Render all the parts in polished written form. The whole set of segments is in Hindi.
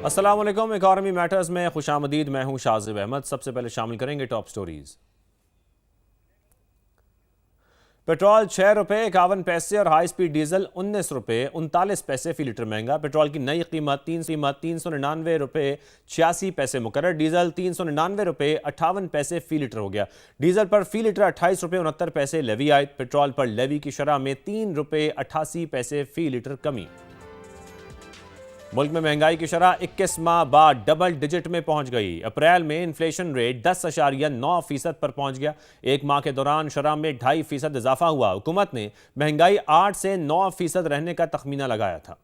अस्सलाम वालेकुम। इकॉनमी मैटर्स में खुशामदीद। मैं हूं शाजिब अहमद। सबसे पहले शामिल करेंगे टॉप स्टोरीज। पेट्रोल 6 रुपये 51 पैसे और हाई स्पीड डीजल 19 रुपये 39 पैसे फी लीटर महंगा। पेट्रोल की नई कीमत 399 रुपये 86 पैसे मुकर्रर। डीजल 399 रुपये 58 पैसे फी लीटर हो गया। डीजल पर फी लीटर 28 रुपये 69 पैसे लेवी आयद। पेट्रोल पर लेवी की शरह में 3 रुपये 88 पैसे फी लीटर कमी। मुल्क में महंगाई की शरह 21 माह बाद डबल डिजिट में पहुंच गई। अप्रैल में इन्फ्लेशन रेट 10.9% पर पहुंच गया। एक माह के दौरान शरह में 2.5% इजाफा हुआ। हुकूमत ने महंगाई 8 से 9% रहने का तखमीना लगाया था।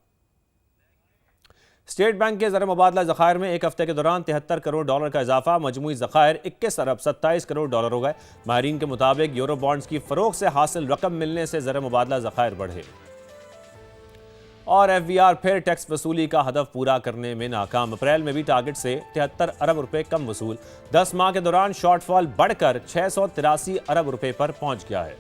स्टेट बैंक के ज़र मुबादला ज़खायर में एक हफ्ते के दौरान 73 करोड़ डॉलर का इजाफा। मजमूई ज़खायर 21 अरब 27 करोड़ डॉलर हो गए। माहिरीन के मुताबिक यूरो बॉन्ड्स की फरोख से हासिल रकम मिलने से ज़र मुबादला ज़खायर बढ़े। और एफबीआर फिर टैक्स वसूली का हदफ पूरा करने में नाकाम। अप्रैल में भी टारगेट से 73 अरब रुपए कम वसूल। 10 माह के दौरान शॉर्टफॉल बढ़कर 683 अरब रुपए पर पहुंच गया है।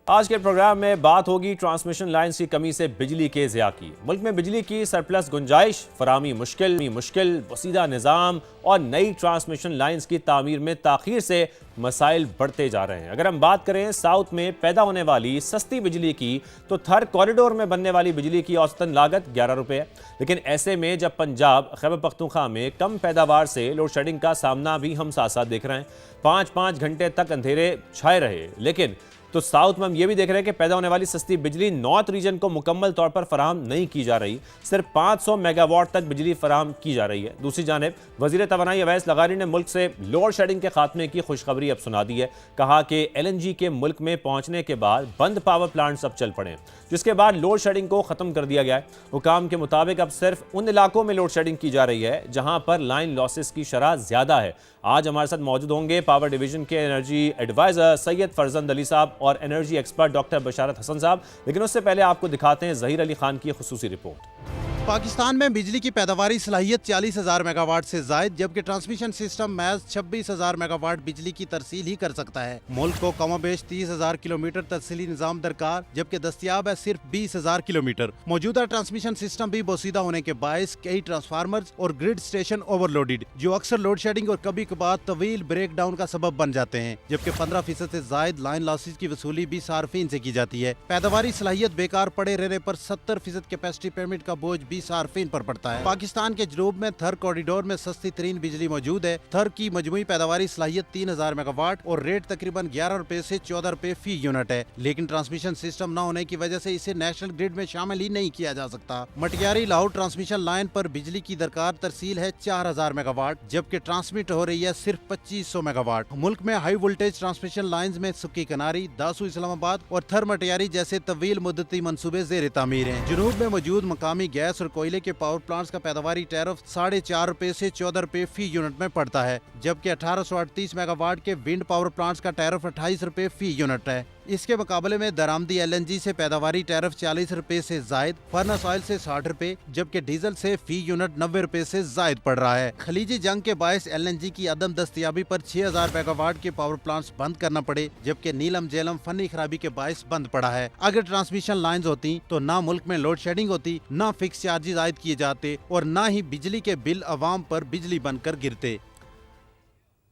आज के प्रोग्राम में बात होगी ट्रांसमिशन लाइन्स की कमी से बिजली के ज़िया की। मुल्क में बिजली की सरप्लस गुंजाइश, फरामी मुश्किल, वसीदा निज़ाम और नई ट्रांसमिशन लाइन्स की तामीर में ताखीर से मसाइल बढ़ते जा रहे हैं। अगर हम बात करें साउथ में पैदा होने वाली सस्ती बिजली की, तो थर कॉरिडोर में बनने वाली बिजली की औसतन लागत 11 रुपये है। लेकिन ऐसे में जब पंजाब खैबर पख्तूनख्वा में कम पैदावार से लोड शेडिंग का सामना भी हम साथ साथ देख रहे हैं। 5-5 घंटे तक अंधेरे छाए रहे। लेकिन तो साउथ में हम ये भी देख रहे हैं कि पैदा होने वाली सस्ती बिजली नॉर्थ रीजन को मुकम्मल तौर पर फराहम नहीं की जा रही। सिर्फ 500 मेगावाट तक बिजली फराहम की जा रही है। दूसरी जानिब वजीर तवानाई अवैस लगारी ने मुल्क से लोड शेडिंग के खात्मे की खुशखबरी अब सुना दी है। कहा कि LNG के मुल्क में पहुंचने के बाद बंद पावर प्लांट्स अब चल पड़े, जिसके बाद लोड शेडिंग को खत्म कर दिया गया है। हुकाम के मुताबिक अब सिर्फ उन इलाकों में लोड शेडिंग की जा रही है जहां पर लाइन लॉसेस की शरह ज्यादा है। आज हमारे साथ मौजूद होंगे पावर डिवीजन के एनर्जी एडवाइजर सैयद फरजंद अली साहब और एनर्जी एक्सपर्ट डॉक्टर बशारत हसन साहब। लेकिन उससे पहले आपको दिखाते हैं जहीर अली खान की खुसूसी रिपोर्ट। पाकिस्तान में बिजली की पैदावारी सलाहियत 40,000 मेगावाट से जायद, जबकि ट्रांसमिशन सिस्टम महज 26,000 मेगावाट बिजली की तरसील ही कर सकता है। मुल्क को कमोबेश 30,000 किलोमीटर तरसीली निजाम दरकार, जबकि दस्तियाब है सिर्फ 20,000 किलोमीटर। मौजूदा ट्रांसमिशन सिस्टम भी बोसीदा होने के बायस कई ट्रांसफार्मर्स और ग्रिड स्टेशन ओवरलोडेड, जो अक्सर लोड शेडिंग और कभी कभार तवील ब्रेक डाउन का सबब बन जाते हैं। जबकि 15% से जायद लाइन लॉसेज की वसूली भी सार्फिन से की जाती है। पैदावारी सलाहियत बेकार पड़े रहने पर 70% कैपेसिटी पेमेंट का बोझ सार्फिन पर पड़ता है। पाकिस्तान के जनूब में थर कॉरिडोर में सस्ती तरीन बिजली मौजूद है। थर की मजमुई पैदावारी सलाहियत 3,000 मेगावाट और रेट तकरीबन 11 रुपए से 14 रुपए फी यूनिट है। लेकिन ट्रांसमिशन सिस्टम न होने की वजह से इसे नेशनल ग्रिड में शामिल ही नहीं किया जा सकता। मटियारी लाहौर ट्रांसमिशन लाइन पर बिजली की दरकार तरसील है 4,000 मेगावाट, जबकि ट्रांसमिट हो रही है सिर्फ 2500 मेगावाट। मुल्क में हाई वोल्टेज ट्रांसमिशन लाइन में सुक्की कनारी, दासू इस्लामाबाद और थर मटियारी जैसे तवील मुद्दती मंसूबे जेर तामीर है। जनूब में मौजूद मकामी गैस और कोयले के पावर प्लांट्स का पैदावारी टैरिफ 4.5 रुपए से 14 रुपए फी यूनिट में पड़ता है, जबकि 1838 मेगावाट के विंड पावर प्लांट्स का टैरिफ 28 रुपए फी यूनिट है। इसके मुकाबले में दरामदी LNG से पैदावारी टैरिफ 40 रुपए से जायद, फर्नस ऑयल से 60 रुपए, जबकि डीजल से फी यूनिट 90 रुपए से जायद पड़ रहा है। खलीजी जंग के बायस LNG की अदम दस्तियाबी पर 6,000 मेगावाट के पावर प्लांट्स बंद करना पड़े, जबकि नीलम जेलम फनी खराबी के बायस बंद पड़ा है। अगर ट्रांसमिशन लाइन्स होती तो ना मुल्क में लोड शेडिंग होती, ना फिक्स चार्जेस आयद किए जाते और ना ही बिजली के बिल अवाम पर बिजली बनकर गिरते।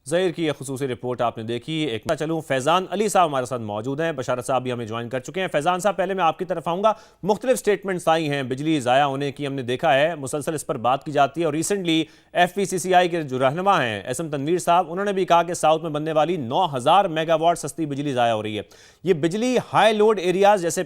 ज़हीर की यह खुसूसी रिपोर्ट आपने देखी। एक चलूँ, फैज़ान अली साहब हमारे साथ मौजूद हैं। बशारत साहब भी हमें ज्वाइन कर चुके हैं। फैज़ान साहब, पहले मैं आपकी तरफ आऊँगा। मुख्तलिफ स्टेटमेंट्स आई हैं बिजली ज़ाया होने की, हमने देखा है, मुसलसल इस पर बात की जाती है। और रिसेंटली FPCCI के जो रहनुमा हैं SM तनवीर साहब, उन्होंने भी कहा कि साउथ में बनने वाली 9,000 मेगावाट सस्ती बिजली ज़ाया हो रही है। ये बिजली हाई लोड एरियाज जैसे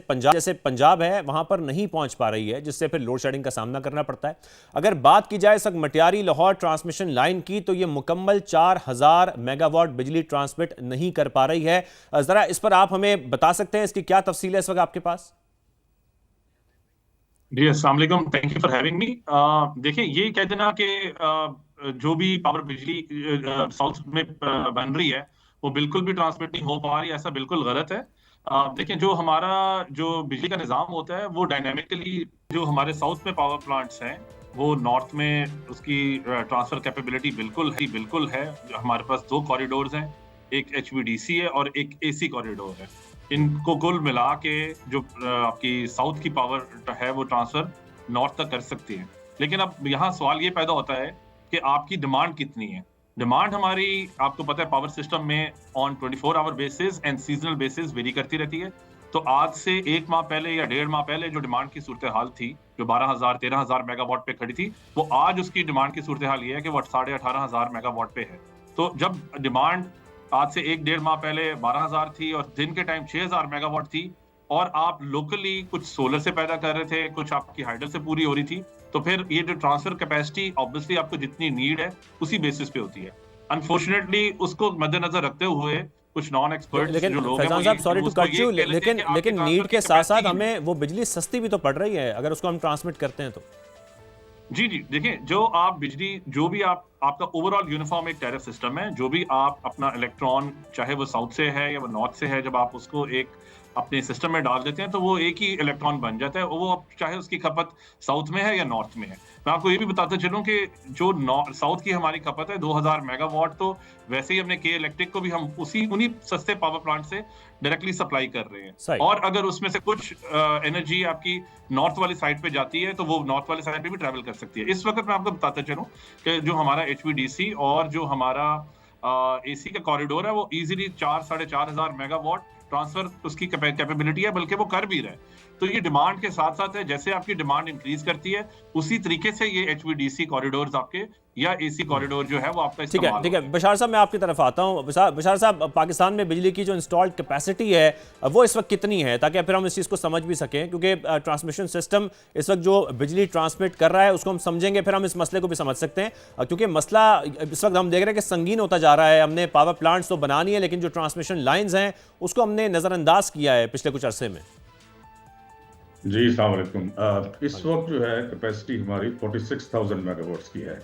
पंजाब है वहाँ पर नहीं पहुँच पा रही है, जिससे फिर लोड शेडिंग का सामना करना पड़ता है। अगर बात की जाए सक मटियारी लाहौर ट्रांसमिशन लाइन की, तो ये मुकम्मल 4,000 मेगावाट बिजली ट्रांसमिट नहीं कर पा रही है। जरा इस पर आप हमें बता सकते हैं, इसकी क्या तफसील है इस वक्त आपके पास? जी अस्सलाम वालेकुम, thank you for having me. देखिए, ये कह देना कि जो भी पावर बिजली साउथ में बन रही है वो बिल्कुल भी ट्रांसमिट नहीं हो पा रही, ऐसा बिल्कुल गलत है। देखिए, जो हमारा जो बिजली का निज़ाम होता है वो डायनामिकली, जो हमारे साउथ में पावर प्लांट्स हैं वो नॉर्थ में उसकी ट्रांसफर कैपेबिलिटी बिल्कुल है। हमारे पास 2 कॉरिडोर्स हैं, एक HVDC है और एक AC कॉरिडोर है। इनको कुल मिला के जो आपकी साउथ की पावर है वो ट्रांसफर नॉर्थ तक कर सकती है। लेकिन अब यहाँ सवाल ये पैदा होता है कि आपकी डिमांड कितनी है। डिमांड हमारी, आपको पता है, पावर सिस्टम में on 24 hour basis and seasonal basis very करती रहती है। तो आज से 1 माह पहले या 1.5 माह पहले जो डिमांड की सूरत हाल थी, जो 12,000-13,000 मेगावाट पे खड़ी थी, वो आज उसकी डिमांड की सूरत हाल ये है कि वो 18,500 मेगावाट पे है। तो जब डिमांड आज से 1-1.5 माह पहले 12,000 थी और दिन के टाइम 6,000 मेगावाट थी, और आप लोकली कुछ सोलर से पैदा कर रहे थे, कुछ आपकी हाइडल से पूरी हो रही थी, तो फिर ये जो ट्रांसफर कैपेसिटी ऑब्वियसली आपको जितनी नीड है उसी बेसिस पे होती है। अनफॉर्चुनेटली उसको मद्देनजर रखते हुए कुछ नॉन एक्सपर्ट्स लेकिन जो लोग हैं फैजान साहब, सॉरी टू कट यू, लेकिन नीड के साथ साथ हमें वो बिजली सस्ती भी तो पड़ रही है अगर उसको हम ट्रांसमिट करते हैं तो। जी जी, देखिए, जो आप बिजली, जो भी आपका ओवरऑल यूनिफॉर्म एक टैरिफ सिस्टम है, जो भी आप अपना इलेक्ट्रॉन, चाहे वो साउथ से है या वो नॉर्थ से है, जब आप उसको एक अपने सिस्टम में डाल देते हैं तो वो एक ही इलेक्ट्रॉन बन जाता है, वो चाहे उसकी खपत साउथ में है या नॉर्थ में है। मैं आपको ये भी बताते चलूं कि जो साउथ की हमारी खपत है 2000 मेगावाट, तो वैसे ही हमने के इलेक्ट्रिक को भी हम उन्हीं सस्ते पावर प्लांट से डायरेक्टली सप्लाई कर रहे हैं। और अगर उसमें से कुछ एनर्जी आपकी नॉर्थ वाली साइड पे जाती है तो वो नॉर्थ वाली साइड पे भी ट्रैवल कर सकती है। इस वक्त मैं आपको बताते चलूं कि जो हमारा HVDC और जो हमारा AC का कॉरिडोर है, वो इजीली 4-4,500 मेगावाट ट्रांसफर उसकी कैपेबिलिटी है, बल्कि वो कर भी रहे। तो ये डिमांड के साथ साथ है, जैसे आपकी डिमांड इंक्रीज करती है उसी तरीके से ये HVDC कॉरिडोर्स आपके या AC कॉरिडोर जो है वो आपका इस्तेमाल। ठीक है बशार साहब, मैं आपकी तरफ आता हूँ। बशार साहब, पाकिस्तान में बिजली की जो इंस्टॉल्ड कैपेसिटी है वो इस वक्त कितनी है, ताकि फिर हम इस चीज़ को समझ भी सकें, क्योंकि ट्रांसमिशन सिस्टम इस वक्त जो बिजली ट्रांसमिट कर रहा है उसको हम समझेंगे, फिर हम इस मसले को भी समझ सकते हैं, क्योंकि मसला इस वक्त हम देख रहे हैं कि संगीन होता जा रहा है। हमने पावर प्लांट्स तो बनानी है, लेकिन जो ट्रांसमिशन लाइन्स हैं उसको हमने नज़रअंदाज किया है पिछले कुछ अरसे में। जी, अस्सलाम वालेकुम। इस वक्त जो है कैपेसिटी हमारी 46,000 मेगावाट्स की है।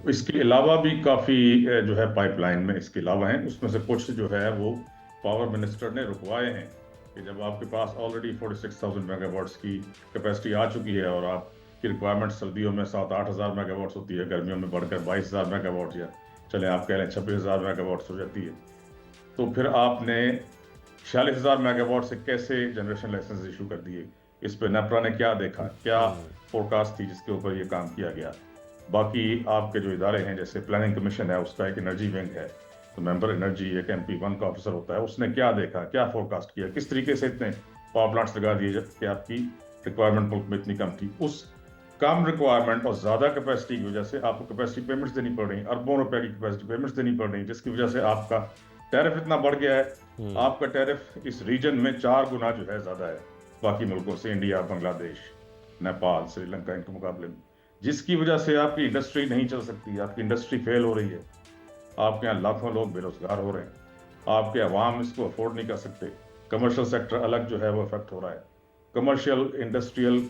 इसके अलावा भी काफ़ी जो है पाइपलाइन में इसके अलावा हैं, उसमें से कुछ जो है वो पावर मिनिस्टर ने रुकवाए हैं कि जब आपके पास ऑलरेडी 46,000 मेगावाट्स की कैपेसिटी आ चुकी है और आपकी रिक्वायरमेंट सर्दियों में 7-8 हज़ार मेगावाट्स होती है, गर्मियों में बढ़कर 22,000 मेगावाट या चले आप कह लें 26,000 मेगावाट्स हो जाती है, तो फिर आपने 46,000 मेगावाट से कैसे जनरेशन लाइसेंस इशू कर दिए? इस पे नेपरा ने क्या देखा, क्या फोरकास्ट थी जिसके ऊपर ये काम किया गया? बाकी आपके जो इदारे हैं, जैसे प्लानिंग कमीशन है, उसका एक एनर्जी विंग है, तो मेंबर एनर्जी एक MP1 का ऑफिसर होता है, उसने क्या देखा, क्या फोरकास्ट किया, किस तरीके से इतने पावर प्लांट्स लगा दिए कि आपकी रिक्वायरमेंट मुल्क में इतनी कम थी। उस कम रिक्वायरमेंट और ज़्यादा कैपेसिटी की वजह से आपको कैपेसिटी पेमेंट्स देनी पड़ रही, अरबों रुपए की कैपेसिटी पेमेंट्स देनी पड़ रही, जिसकी वजह से आपका टैरिफ इतना बढ़ गया है। आपका टैरिफ इस रीजन में 4 गुना जो है ज़्यादा है बाकी मुल्कों से, इंडिया, बांग्लादेश, नेपाल, श्रीलंका, इनके मुकाबले में, जिसकी वजह से आपकी इंडस्ट्री नहीं चल सकती, आपकी इंडस्ट्री फेल हो रही है, आपके यहाँ लाखों लोग बेरोजगार हो रहे हैं, आपके अवाम इसको अफोर्ड नहीं कर सकते। कमर्शियल सेक्टर अलग जो है वो इफेक्ट हो रहा है, कमर्शियल, इंडस्ट्रियल,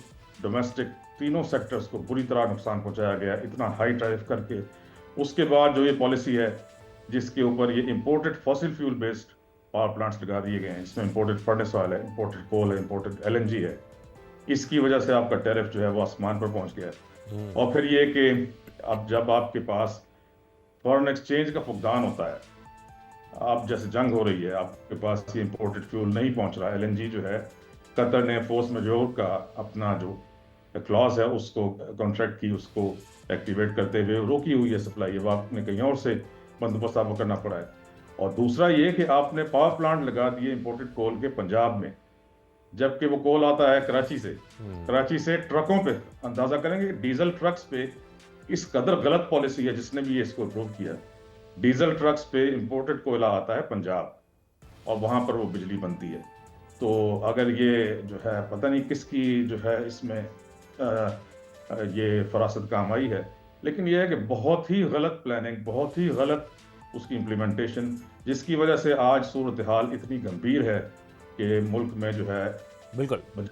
डोमेस्टिक, तीनों सेक्टर्स को बुरी तरह नुकसान पहुंचाया गया इतना हाई टैरिफ करके। उसके बाद जो ये पॉलिसी है जिसके ऊपर ये imported fossil fuel based power plants लगा दिए गए हैं, इसमें इंपोर्टेड फर्नेस ऑयल है, इंपोर्टेड कोल है, इंपोर्टेड LNG है, इसकी वजह से आपका टैरिफ जो है वो आसमान पर पहुंच गया है। और फिर ये कि अब जब आपके पास फॉरेन एक्सचेंज का फुकदान होता है, आप जैसे जंग हो रही है, आपके पास ये इंपोर्टेड फ्यूल नहीं पहुंच रहा, LNG जो है, कतर ने फोर्स मेजोर का अपना जो क्लॉज है उसको कॉन्ट्रैक्ट की, उसको एक्टिवेट करते हुए रोकी हुई है सप्लाई, अब आपने कहीं और से बंदोबस्त आपको करना पड़ा है। और दूसरा ये कि आपने पावर प्लांट लगा दिए इंपोर्टेड कोल के पंजाब में, जबकि वो कोल आता है कराची से, कराची से ट्रकों पे, अंदाजा करेंगे डीजल ट्रक्स पे इस कदर गलत पॉलिसी है, जिसने भी इसको अप्रूव किया, डीजल ट्रक्स पे इंपोर्टेड कोयला आता है पंजाब और वहां पर वो बिजली बनती है। तो अगर ये जो है पता नहीं किसकी जो है इसमें ये फरासत काम आई है, लेकिन ये है कि बहुत ही गलत प्लानिंग, बहुत ही गलत उसकी इम्प्लीमेंटेशन, जिसकी वजह से आज सूरत हाल इतनी गंभीर है कि मुल्क में जो है बिल्कुल।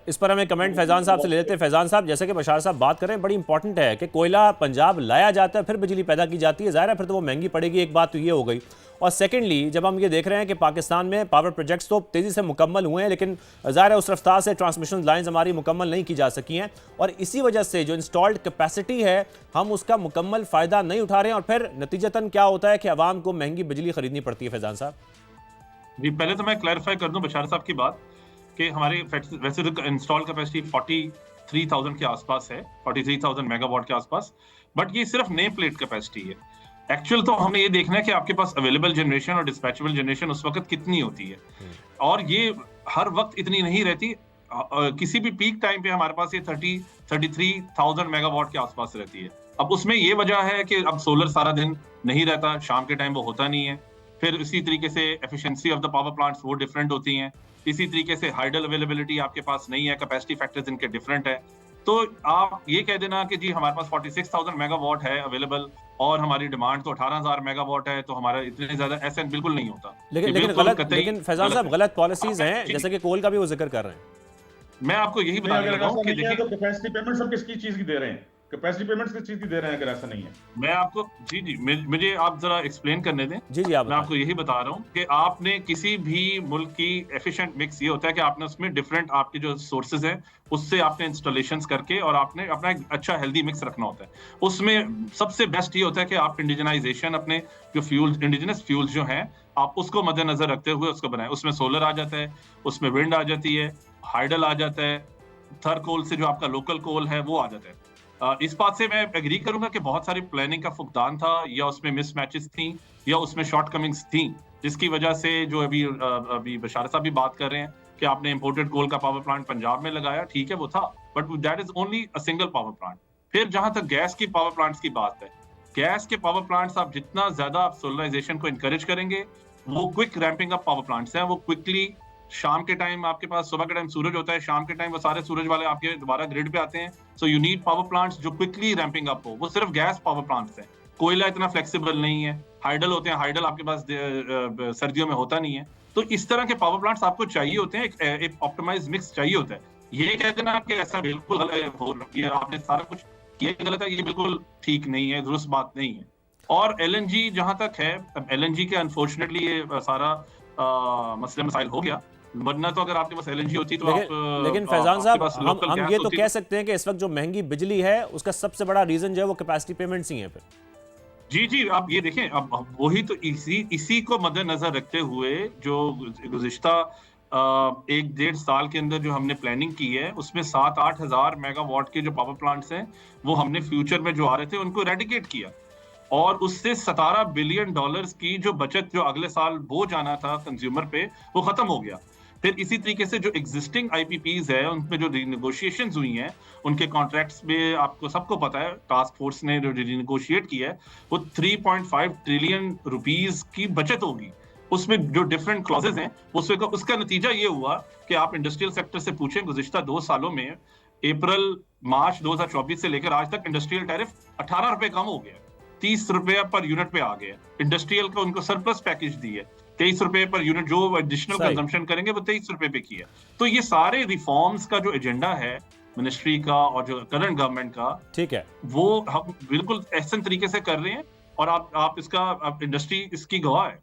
इस पर हमें कमेंट फैजान साहब से ले लेते हैं। फैजान साहब, जैसे कि बशार साहब बात कर रहे हैं, बड़ी इंपॉर्टेंट है कि कोयला पंजाब लाया जाता है, फिर बिजली पैदा की जाती है, ज़ाहिर है फिर तो वो महंगी पड़ेगी, एक बात तो ये हो गई। और सेकेंडली, जब हम ये देख रहे हैं कि पाकिस्तान में पावर प्रोजेक्ट्स तो तेज़ी से मुकम्मल हुए हैं, लेकिन ज़ाहिर है उस रफ्तार से ट्रांसमिशन लाइन्स हमारी मुकम्मल नहीं की जा सकी हैं, और इसी वजह से जो इंस्टॉल्ड कैपेसिटी है हम उसका मुकम्मल फ़ायदा नहीं उठा रहे हैं, और फिर नतीजतन क्या होता है कि आवाम को महंगी बिजली खरीदनी पड़ती है। फैजान साहब जी, पहले तो मैं क्लैरिफाई कर दूं बशार साहब की बात कि हमारी वैसे तो इंस्टॉल कैपेसिटी 43,000 के आसपास है, 43,000 मेगावाट के आसपास। बट ये सिर्फ नेम प्लेट कैपेसिटी है। एक्चुअल तो हमें ये देखना है कि आपके पास अवेलेबल जनरेशन और डिस्पैचेबल जनरेशन उस वक्त कितनी होती है, और ये हर वक्त इतनी नहीं रहती। किसी भी पीक टाइम पे हमारे पास ये 33,000 मेगावाट के आसपास रहती है। अब उसमें ये वजह है कि अब सोलर सारा दिन नहीं रहता, शाम के टाइम वो होता नहीं है। फिर इसी तरीके से efficiency of the power plants वो डिफरेंट होती हैं। इसी तरीके से हाइडल अवेलेबिलिटी आपके पास नहीं है, कैपेसिटी फैक्टर्स इनके डिफरेंट है। तो आप ये कह देना कि जी हमारे पास 46,000 मेगावाट है अवेलेबल और हमारी डिमांड तो 18,000 मेगावाट है, तो हमारा इतने ज्यादा, ऐसा बिल्कुल नहीं होता। लेकिन फैजान साहब गलत पॉलिसीज हैं, जैसे कि कोल का भी वो जिक्र कर रहे हैं। मैं आपको यही बताने लगा हूं कि देखिए, तो कैपेसिटी पेमेंट सब किस चीज की दे रहे हैं? कैपेसिटी पेमेंट्स किस चीज की दे रहे हैं अगर ऐसा नहीं है? मैं आपको जी मुझे आप जरा एक्सप्लेन करने दें। जी आप मैं आपको यही बता रहा हूँ कि आपने किसी भी मुल्क की एफिशिएंट मिक्स ये होता है कि आपने उसमें डिफरेंट आपके जो सोर्सेज हैं उससे आपने इंस्टॉलेशंस करके और आपने अपना एक अच्छा हेल्दी मिक्स रखना होता है। उसमें सबसे बेस्ट ये होता है कि आप इंडिजनाइजेशन, अपने जो फ्यूल्स, इंडिजिनस फ्यूल्स जो हैं, आप उसको मद्देनजर रखते हुए उसको बनाएं। उसमें सोलर आ जाता है, उसमें विंड आ जाती है, हाइडल आ जाता है, थर कोल से जो आपका लोकल कोल है वो आ जाता है। इस बात से मैं एग्री करूंगा कि बहुत सारी प्लानिंग का फुकदान था, या उसमें मिसमैचेस थी, या उसमें शॉर्टकमिंग्स थी, जिसकी वजह से जो अभी बशारत साहब भी बात कर रहे हैं कि आपने इंपोर्टेड कोल का पावर प्लांट पंजाब में लगाया, ठीक है वो था, but that is only a single power plant. फिर जहां तक गैस की पावर प्लांट्स की बात है, गैस के पावर प्लांट्स आप जितना ज्यादा आप सोलराइजेशन को इनकरेज करेंगे, वो quick ramping up power plants हैं। वो क्विकली शाम के टाइम आपके पास, सुबह के टाइम सूरज होता है, शाम के टाइम वो सारे सूरज वाले आपके दोबारा ग्रिड पे आते हैं। सो यू नीड पावर प्लांट्स जो क्विकली रैंपिंग अप हो। वो सिर्फ गैस पावर प्लांट्स हैं, कोयला इतना फ्लेक्सिबल नहीं है। हाइडल होते हैं, हाइडल आपके पास सर्दियों में होता नहीं है। तो इस तरह के पावर प्लांट्स आपको चाहिए होते हैं, एक ऑप्टिमाइज मिक्स चाहिए होता है। ये कहते ना कि ऐसा बिल्कुल गलत हो रही है, आपने सारा कुछ ये गलत है, ये बिल्कुल ठीक नहीं है, दुरुस्त बात नहीं है। और एलएनजी जहां तक है, एलएनजी के अनफॉर्चुनेटली ये सारा मसले मसाइल हो गया, वरना तो अगर आपके पास एलएनजी होती तो लेकिन फैजान साहब हम ये तो कह सकते हैं कि इस वक्त जो महंगी बिजली है उसका सबसे बड़ा रीजन जो है वो कैपेसिटी पेमेंट्स ही है। फिर जी आप ये देखें, अब वही तो इसी को मद्देनजर रखते हुए जो गुज़िश्ता 1-1.5 साल के अंदर जो हमने प्लानिंग की है, उसमें 7-8 हजार मेगावाट के जो पावर प्लांट्स हैं वो हमने फ्यूचर में जो आ रहे थे उनको रेडिकेट किया, और उससे $17 बिलियन की जो बचत जो अगले साल वो जाना था कंज्यूमर पे, वो खत्म हो गया। फिर इसी तरीके से जो एग्जिस्टिंग आईपीपीज है उनमें जो रिनेगोशिएशंस हुई हैं, उनके कॉन्ट्रैक्ट्स में आपको सबको पता है, टास्क फोर्स ने जो रिनेगोशिएट किया है वो 3.5 ट्रिलियन रुपीस की बचत होगी। उसमें जो डिफरेंट क्लॉजेज हैं उसका नतीजा ये हुआ कि आप इंडस्ट्रियल सेक्टर से पूछें, गुज़िश्ता 2 सालों में अप्रैल मार्च 2024 से लेकर आज तक इंडस्ट्रियल टैरिफ 18 रुपए कम हो गया, 30 रुपए पर यूनिट पे आ गया। इंडस्ट्रियल को उनको सरप्लस पैकेज दी है, 23 रुपए पर यूनिट जो एडिशनल कंजम्पशन करेंगे वो 23 रुपए पे किया। तो ये सारे रिफॉर्म्स का जो एजेंडा है मिनिस्ट्री का और जो करंट गवर्नमेंट का, ठीक है, वो हम बिल्कुल ऐसे तरीके से कर रहे हैं, और आप इसका इंडस्ट्री इसकी गवाह है।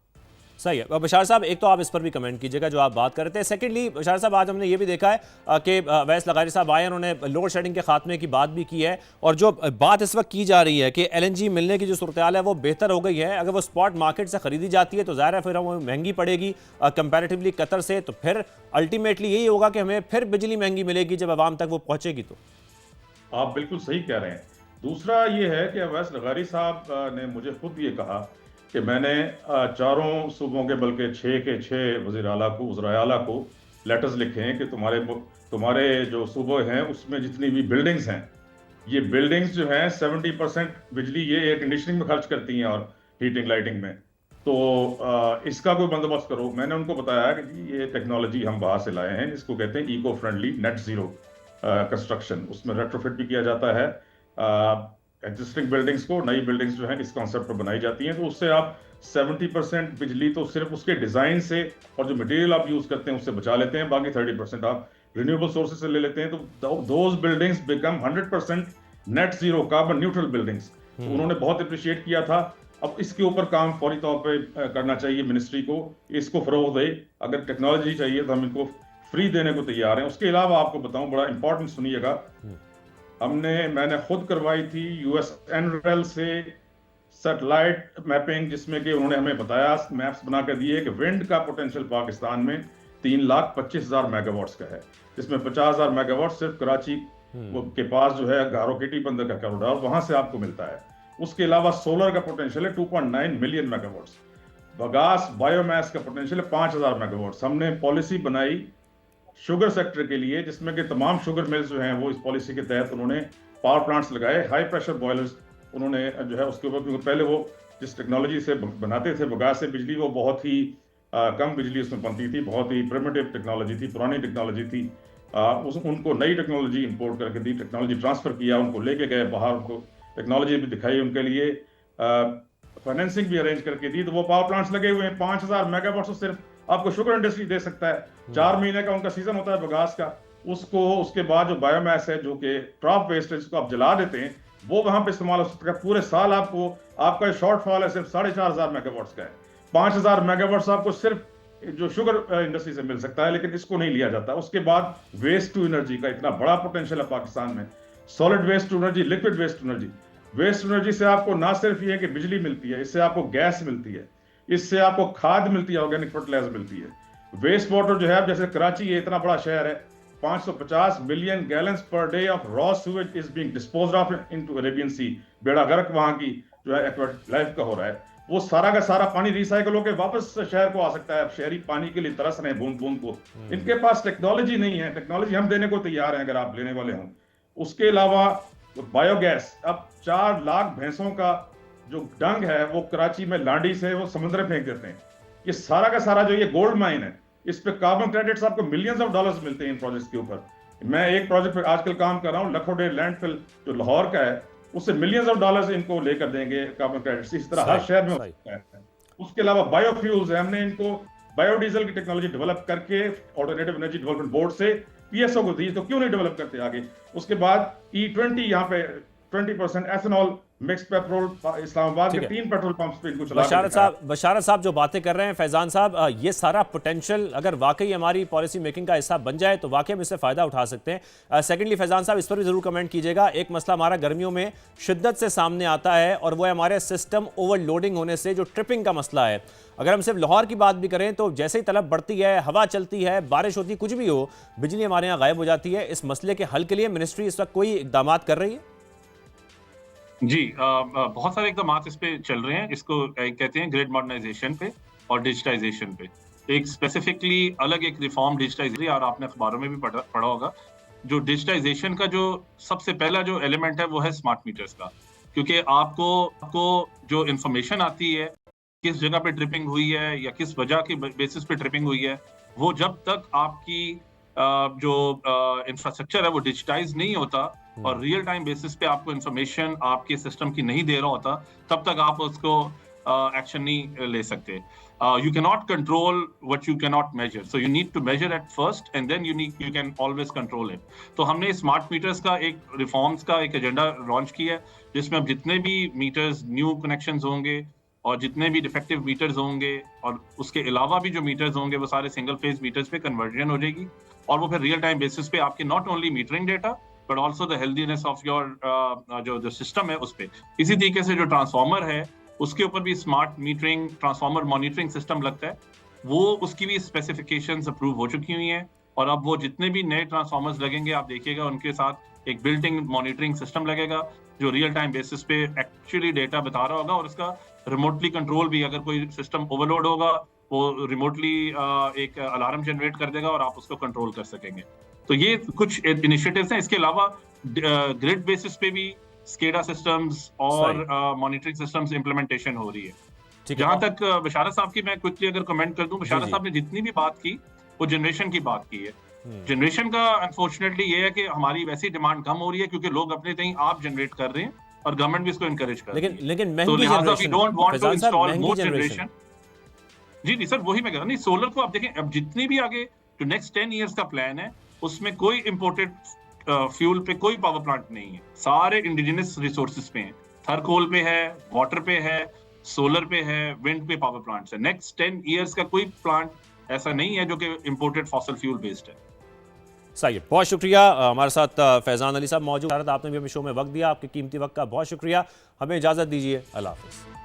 सही है बशार साहब, एक तो आप इस पर भी कमेंट कीजिएगा जो आप बात कर रहे थे। सेकेंडली बशार साहब, आज हमने ये भी देखा है कि वैस लगारी साहब आए, उन्होंने लोड शेडिंग के खात्मे की बात भी की है, और जो बात इस वक्त की जा रही है कि एलएनजी मिलने की जो सूरत हाल है वो बेहतर हो गई है। अगर वो स्पॉट मार्केट से खरीदी जाती है तो ज़ाहिर है फिर वो महंगी पड़ेगी कंपैरेटिवली कतर से, तो फिर अल्टीमेटली यही होगा कि हमें फिर बिजली महंगी मिलेगी जब आवाम तक वो पहुंचेगी। तो आप बिल्कुल सही कह रहे हैं। दूसरा ये है कि वैस लगारी साहब ने मुझे खुद ये कहा कि मैंने चारों सूबों के, बल्कि 6 के 6 वज़ीर-ए-आला को लेटर्स लिखे हैं कि तुम्हारे जो सूबे हैं उसमें जितनी भी बिल्डिंग्स हैं, ये बिल्डिंग्स जो हैं 70% बिजली ये एयर कंडीशनिंग में खर्च करती हैं और हीटिंग लाइटिंग में, तो इसका कोई बंदोबस्त करो। मैंने उनको बताया कि जी ये टेक्नोलॉजी हम बाहर से लाए हैं, इसको कहते हैं eco friendly net zero construction. उसमें रेट्रोफिट भी किया जाता है एग्जिस्टिंग बिल्डिंग्स को, नई बिल्डिंग्स जो हैं इस कॉन्सेप्ट पर बनाई जाती हैं, तो उससे आप 70% बिजली तो सिर्फ उसके डिजाइन से और जो मटेरियल आप यूज करते हैं उससे बचा लेते हैं, बाकी 30% आप रिन्यूएबल सोर्सेज से ले लेते हैं, तो those buildings become 100% net zero carbon neutral buildings. तो उन्होंने बहुत अप्रिशिएट किया था। अब इसके ऊपर काम फौरी तौर पे करना चाहिए मिनिस्ट्री को, इसको फरोग दे। अगर टेक्नोलॉजी चाहिए तो हम इनको फ्री देने को तैयार हैं। उसके अलावा आपको बताऊं, बड़ा इंपॉर्टेंट सुनिएगा, मैंने खुद करवाई थी यूएस एनरेल से सैटेलाइट मैपिंग, जिसमें कि उन्होंने हमें बताया, मैप्स बना कर दिए कि विंड का पोटेंशियल पाकिस्तान में 3,25,000 मेगावाट्स का है, जिसमें 50,000 मेगावाट सिर्फ कराची वो के पास जो है गारोकेटी बंदर का कॉरिडोर, वहां से आपको मिलता है। उसके अलावा सोलर का पोटेंशियल है 2.9 मिलियन मेगावाट्स। बगास बायोमास का पोटेंशियल है 5000 मेगावाट्स। हमने पॉलिसी बनाई शुगर सेक्टर के लिए, जिसमें कि तमाम शुगर मिल्स जो हैं वो इस पॉलिसी के तहत उन्होंने पावर प्लांट्स लगाए, हाई प्रेशर बॉयलर्स उन्होंने जो है उसके ऊपर, क्योंकि पहले वो जिस टेक्नोलॉजी से बनाते थे बगास से बिजली, वो बहुत ही कम बिजली उसमें बनती थी, बहुत ही प्रिमिटिव टेक्नोलॉजी थी, पुरानी टेक्नोलॉजी थी। उनको नई टेक्नोलॉजी इंपोर्ट करके दी, टेक्नोलॉजी ट्रांसफर किया, उनको लेके गए बाहर, उनको टेक्नोलॉजी भी दिखाई, उनके लिए फाइनेंसिंग भी अरेंज करके दी। तो वो पावर प्लांट्स लगे हुए हैं 5000 मेगावाट सिर्फ आपको शुगर इंडस्ट्री दे सकता है। 4 महीने का उनका सीजन होता है बगास का। उसको उसके बाद जो बायोमास है, जो कि क्रॉप वेस्ट है, जिसको आप जला देते हैं, वो वहां पे इस्तेमाल हो सकता है। पूरे साल आपको आपका शॉर्टफॉल है सिर्फ 4500 मेगावाट्स का है। 5000 मेगावाट्स आपको सिर्फ जो शुगर इंडस्ट्री से मिल सकता है, लेकिन इसको नहीं लिया जाता। उसके बाद वेस्ट टू एनर्जी का इतना बड़ा पोटेंशियल है पाकिस्तान में, solid waste to energy, liquid waste to energy. Waste energy से आपको ना सिर्फ ये कि बिजली मिलती है, इससे आपको गैस मिलती है, इससे आपको खाद मिलती है, ऑर्गेनिक फर्टिलाइजर मिलती है। वेस्ट वाटर जो है, जैसे कराची है इतना बड़ा शहर है, 550 million gallons per day of raw sewage is being disposed of into Arabian Sea. बेड़ा गर्क वहां की जो है एक्वाटिक लाइफ का हो रहा है। वो सारा का सारा पानी रिसाइकल होकर वापस शहर को आ सकता है। शहरी पानी के लिए तरस रहे हैं बूंद बूंद को। इनके पास टेक्नोलॉजी नहीं है, टेक्नोलॉजी हम देने को तैयार हैं अगर आप लेने वाले हों। उसके अलावा बायोगैस, अब 4 लाख भैंसों का जो डंग है वो कराची में लांडी से वो समुद्र में फेंक देते हैं। ये सारा का सारा जो ये गोल्ड माइन है, इस पे कार्बन क्रेडिट्स आपको मिलियंस ऑफ डॉलर्स मिलते हैं इन प्रोजेक्ट्स के ऊपर। मैं एक प्रोजेक्ट पे आजकल काम कर रहा हूँ, लखोडे लैंडफिल जो लाहौर का है, उससे मिलियंस ऑफ डॉलर्स इनको लेकर देंगे कार्बन क्रेडिट्स। इस तरह हर शहर में हो सकता है। उसके अलावा बायोफ्यूल्स है, हमने इनको बायोडीजल की टेक्नोलॉजी डेवलप करके ऑल्टरनेटिव एनर्जी डेवलपमेंट बोर्ड से पीएसओ को दी, तो क्यों नहीं डेवलप करते आगे। उसके बाद E20 यहाँ पे 20% एथेनॉल मिक्स पेट्रोल, इस्लामाबाद के 3 पेट्रोल पंप्स पे इनको चला। बशारत साहब जो बातें कर रहे हैं फैजान साहब, ये सारा पोटेंशियल अगर वाकई हमारी पॉलिसी मेकिंग का हिस्सा बन जाए तो वाकई हम इससे फायदा उठा सकते हैं। सेकेंडली फैजान साहब इस पर भी जरूर कमेंट कीजिएगा। एक मसला हमारा गर्मियों में शिद्दत से सामने आता है और वो है हमारे सिस्टम ओवरलोडिंग होने से जो ट्रिपिंग का मसला है। अगर हम सिर्फ लाहौर की बात भी करें तो जैसे ही तलब बढ़ती है, हवा चलती है, बारिश होती, कुछ भी हो, बिजली हमारे यहाँ गायब हो जाती है। इस मसले के हल के लिए मिनिस्ट्री इस वक्त कोई इकदाम कर रही है? जी, बहुत सारे इकदाम इस पे चल रहे हैं। इसको कहते हैं ग्रिड मॉडर्नाइजेशन पे और डिजिटाइजेशन पे। एक स्पेसिफिकली अलग एक रिफॉर्म डिजिटाइजेशन, और आपने अखबारों में भी पढ़ा होगा। जो डिजिटाइजेशन का जो सबसे पहला जो एलिमेंट है वो है स्मार्ट मीटर्स का, क्योंकि आपको जो इंफॉर्मेशन आती है किस जगह पे ट्रिपिंग हुई है या किस वजह के बेसिस पे ट्रिपिंग हुई है, वो जब तक आपकी जो इंफ्रास्ट्रक्चर है वो डिजिटाइज नहीं होता और रियल टाइम बेसिस पे आपको इंफॉर्मेशन आपके सिस्टम की नहीं दे रहा होता, तब तक आप उसको एक्शन नहीं ले सकते। You can not control what you can not measure, so you need to measure at first and then you can always control it. तो हमने स्मार्ट मीटर्स का एक रिफॉर्म्स का एक एजेंडा लॉन्च किया है, जिसमें अब जितने भी मीटर्स न्यू कनेक्शंस होंगे और जितने भी डिफेक्टिव मीटर्स होंगे और उसके अलावा भी जो मीटर्स होंगे वो सारे सिंगल फेज मीटर्स पे कन्वर्जन हो जाएगी, और वो फिर रियल टाइम बेसिस पे आपके not only metering data but also the healthiness of your जो सिस्टम है उस पे। इसी तरीके से जो ट्रांसफार्मर है उसके ऊपर भी smart metering transformer monitoring system लगता है, वो उसकी भी स्पेसिफिकेशंस अप्रूव हो चुकी हुई हैं। और अब वो जितने भी नए ट्रांसफार्मर्स लगेंगे आप देखिएगा उनके साथ एक बिल्ट इन मॉनिटरिंग सिस्टम लगेगा जो रियल टाइम बेसिस पे एक्चुअली डेटा बता रहा होगा, और उसका रिमोटली कंट्रोल भी, अगर कोई सिस्टम ओवरलोड होगा वो रिमोटली एक अलार्म जनरेट कर देगा और आप उसको कंट्रोल कर सकेंगे। तो ये कुछ इनिशिएटिव्स हैं। इसके अलावा ग्रिड बेसिस पे भी स्केडा सिस्टम्स और मॉनिटरिंग सिस्टम्स इंप्लीमेंटेशन हो रही है। जहां तक बशारत साहब की मैं क्विकली अगर कमेंट कर दूं, बशारत साहब ने जितनी भी बात की वो जनरेशन की बात की है। जनरेशन का अनफॉर्चुनेटली ये है कि हमारी वैसी डिमांड कम हो रही है क्योंकि लोग अपने तहीं आप जनरेट कर रहे हैं और गवर्नमेंट भी इसको इनकरेज कर रही है। लेकिन महंगी जनरेशन। जी सर, वही मैं कह रहा हूं। नहीं, सोलर को आप देखें, अब जितनी भी आगे जो नेक्स्ट 10 इयर्स का प्लान है उसमें कोई इंपोर्टेड फ्यूल पे कोई पावर प्लांट नहीं है, सारे इंडिजिनस रिसोर्सेज पे हैं। थर कोल पे है, वाटर पे है, सोलर पे है, विंड पे पावर प्लांट्स है। नेक्स्ट 10 इयर्स का कोई प्लांट ऐसा नहीं है जो कि इंपोर्टेड फॉसिल फ्यूल बेस्ड है। सही है, बहुत शुक्रिया। हमारे साथ फैजान अली साहब मौजूद, आपने भी हमें शो में वक्त दिया, आपके कीमती वक्त का बहुत शुक्रिया। हमें इजाजत दीजिए, अल्लाह हाफिज़।